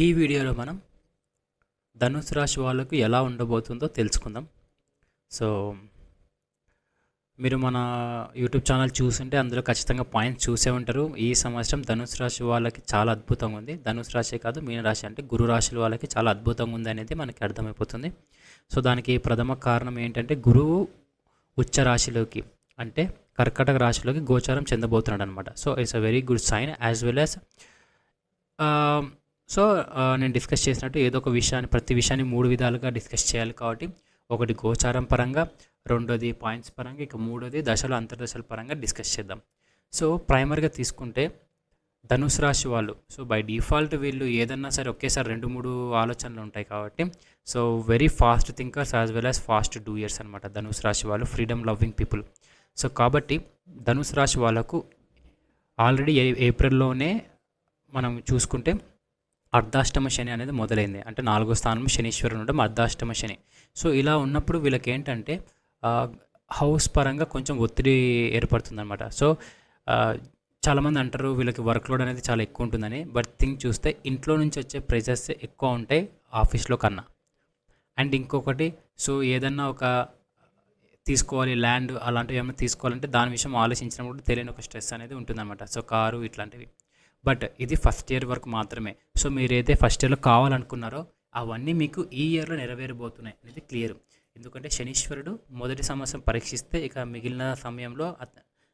ఈ వీడియోలో మనం ధనుసు రాశి వాళ్ళకు ఎలా ఉండబోతుందో తెలుసుకుందాం. సో మీరు మన యూట్యూబ్ ఛానల్ చూసుంటే అందులో ఖచ్చితంగా పాయింట్స్ చూసే ఉంటారు. ఈ సంవత్సరం ధనుసు రాశి వాళ్ళకి చాలా అద్భుతంగా ఉంది. ధనుసు రాశి కాదు, మీనరాశి అంటే గురు రాశుల వాళ్ళకి చాలా అద్భుతంగా ఉంది అనేది మనకి అర్థమైపోతుంది. సో దానికి ప్రథమ కారణం ఏంటంటే గురువు ఉచ్చ రాశిలోకి అంటే కర్కాటక రాశిలోకి గోచారం చెందబోతున్నాడు అనమాట. So it's a very good sign as well as నేను డిస్కస్ చేసినట్టు ఏదో ఒక విషయాన్ని ప్రతి విషయాన్ని 3 విధాలుగా డిస్కస్ చేయాలి. కాబట్టి ఒకటి గోచారం పరంగా, రెండోది పాయింట్స్ పరంగా, ఇక మూడోది దశలు అంతర్దశల పరంగా డిస్కస్ చేద్దాం. సో ప్రైమర్గా తీసుకుంటే ధనుసు రాశి వాళ్ళు సో బై డిఫాల్ట్ వీళ్ళు ఏదన్నా సరే ఒకేసారి 2-3 ఆలోచనలు ఉంటాయి కాబట్టి so very fast thinkers as well as fast doers అనమాట ధనుసు రాశి వాళ్ళు, ఫ్రీడమ్ లవ్వింగ్ పీపుల్. సో కాబట్టి ధనుసు రాశి వాళ్ళకు ఆల్రెడీ ఏప్రిల్లోనే మనం చూసుకుంటే అర్ధాష్టమ శని అనేది మొదలైంది. అంటే 4వ స్థానం శనీశ్వరుడు ఉండడం అర్ధాష్టమ శని. సో ఇలా ఉన్నప్పుడు వీళ్ళకి ఏంటంటే హౌస్ పరంగా కొంచెం ఒత్తిడి ఏర్పడుతుందన్నమాట. సో చాలామంది అంటారు వీళ్ళకి వర్క్ లోడ్ అనేది చాలా ఎక్కువ ఉంటుందని. బట్ థింగ్ చూస్తే ఇంట్లో నుంచి వచ్చే ప్రెజర్స్ ఎక్కువ ఉంటాయి ఆఫీస్లో కన్నా. అండ్ ఇంకొకటి సో ఏదన్నా ఒక తీసుకోవాలి ల్యాండ్ అలాంటివి ఏమైనా తీసుకోవాలంటే దాని విషయం ఆలోచించినప్పుడు తెలియని ఒక స్ట్రెస్ అనేది ఉంటుందన్నమాట. సో కారు ఇట్లాంటివి. బట్ ఇది ఫస్ట్ ఇయర్ వరకు మాత్రమే. సో మీరైతే ఫస్ట్ ఇయర్లో కావాలనుకున్నారో అవన్నీ మీకు ఈ ఇయర్లో నెరవేరబోతున్నాయి అనేది క్లియర్. ఎందుకంటే శనీశ్వరుడు మొదటి సంవత్సరం పరీక్షిస్తే ఇక మిగిలిన సమయంలో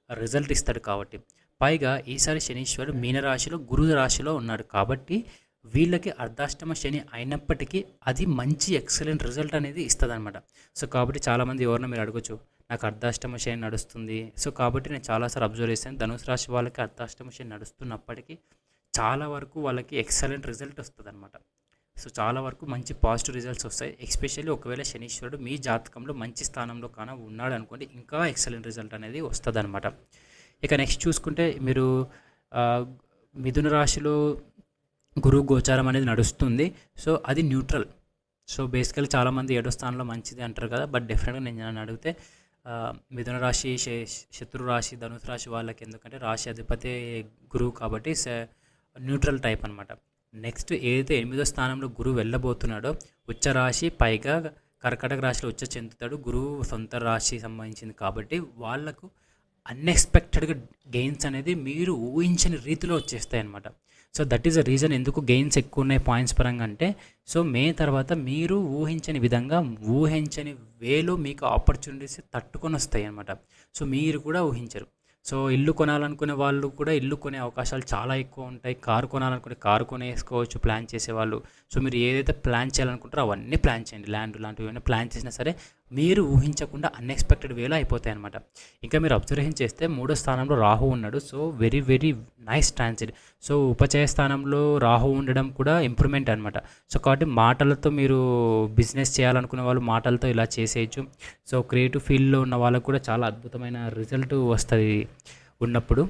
రిజల్ట్ ఇస్తాడు కాబట్టి. పైగా ఈసారి శనీశ్వరుడు మీనరాశిలో గురు రాశిలో ఉన్నాడు కాబట్టి వీళ్ళకి అర్ధాష్టమ శని అయినప్పటికీ అది మంచి ఎక్సలెంట్ రిజల్ట్ అనేది ఇస్తుంది అనమాట. సో కాబట్టి చాలామంది ఎవరినో మీరు అడగచ్చు, నాకు అర్ధాష్టమ శని నడుస్తుంది. సో కాబట్టి నేను చాలాసార్లు అబ్జర్వ్ చేశాను ధనుసు రాశి వాళ్ళకి అర్ధాష్టమ శని నడుస్తున్నప్పటికీ చాలా వరకు వాళ్ళకి ఎక్సలెంట్ రిజల్ట్ వస్తుంది అనమాట. సో చాలా వరకు మంచి పాజిటివ్ రిజల్ట్స్ వస్తాయి. ఎస్పెషల్లీ ఒకవేళ శనీశ్వరుడు మీ జాతకంలో మంచి స్థానంలో కాన ఉన్నాడు అనుకోండి, ఇంకా ఎక్సలెంట్ రిజల్ట్ అనేది వస్తుంది అనమాట. ఇక నెక్స్ట్ చూసుకుంటే మీరు మిథున రాశిలో గురువు గోచారం అనేది నడుస్తుంది. సో అది న్యూట్రల్. సో బేసికల్లీ చాలామంది 7వ స్థానంలో మంచిది అంటారు కదా. బట్ డెఫినెట్గా నేను నన్ను అడిగితే మిథున రాశి శత్రు రాశి ధనుసు రాశి వాళ్ళకి, ఎందుకంటే రాశి అధిపతి గురువు కాబట్టి న్యూట్రల్ టైప్ అనమాట. నెక్స్ట్ ఏదైతే 8వ స్థానంలో గురువు వెళ్ళబోతున్నాడో ఉచ్చ రాశి, పైగా కర్కాటక రాశిలో ఉచ్చ చెందుతాడు. గురువు సొంత రాశి సంబంధించింది కాబట్టి వాళ్ళకు అన్ఎక్స్పెక్టెడ్గా గెయిన్స్ అనేది మీరు ఊహించని రీతిలో వచ్చేస్తాయి అనమాట. So that is the reason ఎందుకు గెయిన్స్ ఎక్కువ ఉన్నాయి పాయింట్స్ పరంగా అంటే సో మే తర్వాత మీరు ఊహించని విధంగా ఊహించని వేలో మీకు ఆపర్చునిటీస్ తట్టుకొని వస్తాయి అనమాట. సో మీరు కూడా ఊహించరు. సో ఇల్లు కొనాలనుకునే వాళ్ళు కూడా ఇల్లు కొనే అవకాశాలు చాలా ఎక్కువ ఉంటాయి. కారు కొనాలనుకునే కారు కొనేసుకోవచ్చు ప్లాన్ చేసేవాళ్ళు. సో మీరు ఏదైతే ప్లాన్ చేయాలనుకుంటారో అవన్నీ ప్లాన్ చేయండి. ల్యాండ్ లాంటివి ఏమైనా ప్లాన్ చేసినా సరే మీరు ఊహించకుండా అన్ఎక్స్పెక్టెడ్ వేలో అయిపోతాయి అనమాట. ఇంకా మీరు అబ్జర్వేషన్ చేస్తే 3వ స్థానంలో రాహు ఉన్నాడు. So very very nice transit. So ఉపచయ స్థానంలో రాహు ఉండడం కూడా ఇంప్రూవ్మెంట్ అనమాట. సో కాబట్టి మాటలతో మీరు బిజినెస్ చేయాలనుకునే వాళ్ళు మాటలతో ఇలా చేసేయచ్చు. సో క్రియేటివ్ ఫీల్డ్లో ఉన్న వాళ్ళకు కూడా చాలా అద్భుతమైన రిజల్ట్ వస్తుంది ఉన్నప్పుడు.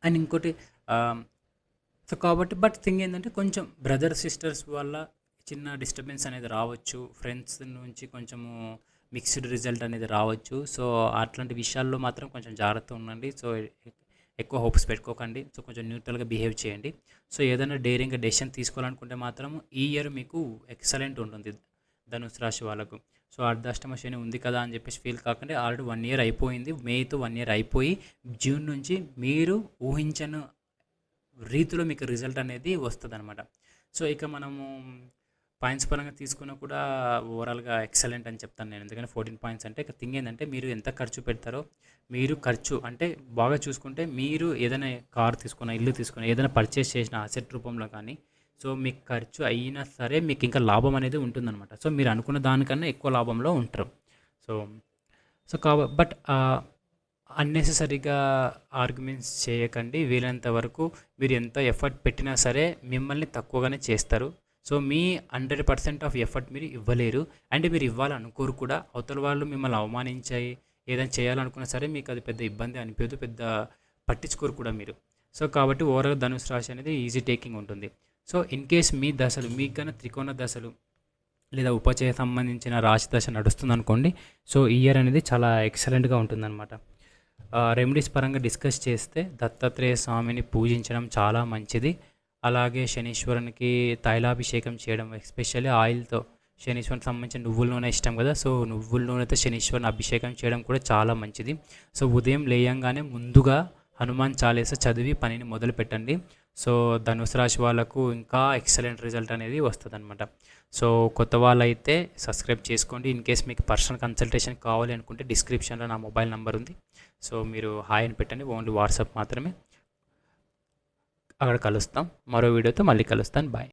అండ్ ఇంకోటి సో కాబట్టి బట్ థింగ్ ఏంటంటే కొంచెం బ్రదర్ సిస్టర్స్ వల్ల చిన్న డిస్టర్బెన్స్ అనేది రావచ్చు. ఫ్రెండ్స్ నుంచి కొంచెము మిక్స్డ్ రిజల్ట్ అనేది రావచ్చు. సో అట్లాంటి విషయాల్లో మాత్రం కొంచెం జాగ్రత్త ఉండండి. సో ఎక్కువ హోప్స్ పెట్టుకోకండి. సో కొంచెం న్యూట్రల్గా బిహేవ్ చేయండి. సో ఏదైనా డేరింగ్గా డెసిషన్ తీసుకోవాలనుకుంటే మాత్రం ఈ ఇయర్ మీకు ఎక్సలెంట్ ఉంటుంది ధనుసు రాశి వాళ్ళకు. సో అర్ధాష్టమ శని ఉంది కదా అని చెప్పేసి ఫీల్ కాకుండా ఆల్రెడీ 1 ఇయర్ అయిపోయింది. మేతో 1 ఇయర్ అయిపోయి జూన్ నుంచి మీరు ఊహించని రీతిలో మీకు రిజల్ట్ అనేది వస్తుంది అనమాట. సో ఇక మనము పాయింట్స్ పరంగా తీసుకున్నా కూడా ఓవరాల్గా ఎక్సలెంట్ అని చెప్తాను నేను. ఎందుకంటే 14 పాయింట్స్ అంటే ఇక థింగ్ ఏంటంటే మీరు ఎంత ఖర్చు పెడతారో మీరు ఖర్చు అంటే బాగా చూసుకుంటే మీరు ఏదైనా కార్ తీసుకున్న ఇల్లు తీసుకున్న ఏదైనా పర్చేస్ చేసిన అసెట్ రూపంలో కానీ సో మీకు ఖర్చు అయినా సరే మీకు ఇంకా లాభం అనేది ఉంటుందన్నమాట. సో మీరు అనుకున్న దానికన్నా ఎక్కువ లాభంలో ఉంటారు. సో సో బట్ అన్నెసెసరీగా ఆర్గ్యుమెంట్స్ చేయకండి. వీలైనంత వరకు మీరు ఎంత ఎఫర్ట్ పెట్టినా సరే మిమ్మల్ని తక్కువగానే చేస్తారు. సో మీ 100% ఆఫ్ ఎఫర్ట్ మీరు ఇవ్వలేరు. అండ్ మీరు ఇవ్వాలనుకోరు కూడా. అవతల వాళ్ళు మిమ్మల్ని అవమానించాయి ఏదైనా చేయాలనుకున్నా సరే మీకు అది పెద్ద ఇబ్బంది అనిపించదు, పెద్ద పట్టించుకోరు కూడా మీరు. సో కాబట్టి ఓవరాల్ ధనుసు రాశి అనేది ఈజీ టేకింగ్ ఉంటుంది. సో ఇన్ కేస్ మీ దశలు మీకన్నా త్రికోణ దశలు లేదా ఉపచయ సంబంధించిన రాశి దశ నడుస్తుంది అనుకోండి. సో ఈ ఇయర్ అనేది చాలా ఎక్సలెంట్గా ఉంటుందన్నమాట. రెమెడీస్ పరంగా డిస్కస్ చేస్తే దత్తాత్రేయ స్వామిని పూజించడం చాలా మంచిది. అలాగే శనీశ్వరునికి తైలాభిషేకం చేయడం, ఎస్పెషల్లీ ఆయిల్తో. శనీశ్వరునికి సంబంధించిన నువ్వుల నూనె ఇష్టం కదా, సో నువ్వుల నూనెతో శనీశ్వరుని అభిషేకం చేయడం కూడా చాలా మంచిది. సో ఉదయం లేయంగానే ముందుగా హనుమాన్ చాలీసా చదివి పనిని మొదలు పెట్టండి. సో ధనుసు రాశి వాళ్ళకు ఇంకా ఎక్సలెంట్ రిజల్ట్ అనేది వస్తుంది అనమాట. సో కొత్త వాళ్ళైతే సబ్స్క్రైబ్ చేసుకోండి. ఇన్ కేస్ మీకు పర్సనల్ కన్సల్టేషన్ కావాలి అనుకుంటే డిస్క్రిప్షన్లో నా మొబైల్ నెంబర్ ఉంది. సో మీరు హాయ్ అని పెట్టండి, ఓన్లీ వాట్సాప్ మాత్రమే. అక్కడ కలుస్తాం. మరో వీడియోతో మళ్ళీ కలుస్తాను. బాయ్.